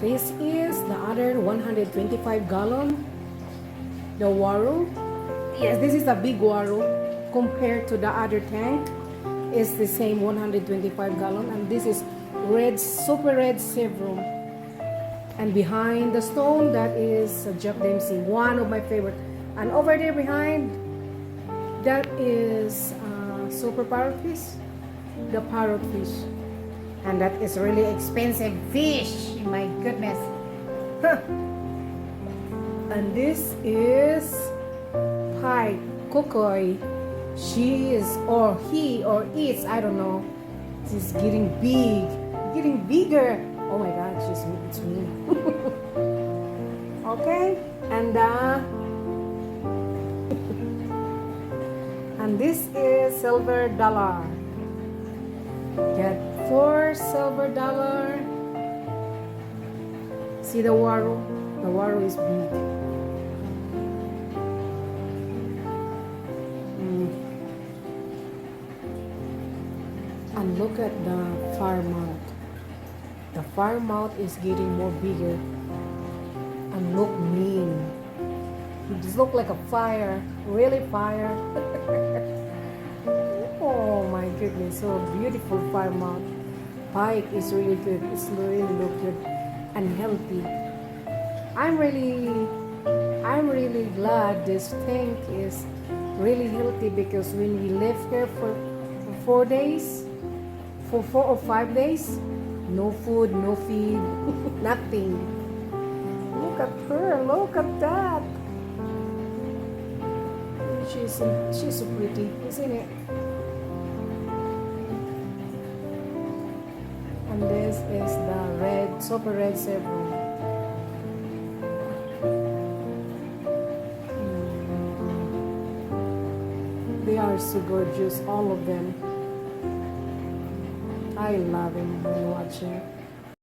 This is the other 125 gallon, the waro. Yes, this is a big waro compared to the other tank. It's the same 125 gallon, and this is red, super red Chevron. And behind the stone, that is Jack Dempsey, one of my favorite. And over there behind, that is super parrotfish, the parrotfish. And that is really expensive fish, my goodness. Huh. And this is pike, kukoi. She is, or he, or it's, I don't know. She's getting big, getting bigger. Oh my God, it's me. Okay, and and this is silver dollar. Get 4 silver dollar. See the waro? The waro is big. And look at the fire mount. The fire mount is getting more bigger and look mean. It just look like a fire, really fire. Oh my goodness, so beautiful fire mount. Pike is really good. It's really look good and healthy. I'm really glad this tank is really healthy, because when we live here for 4 days, for 4 or 5 days, no food, no feed, nothing. Look at her, look at that. She's so pretty, isn't it? And this is the red, super red Chevron. They are so gorgeous, all of them. I love him when watching.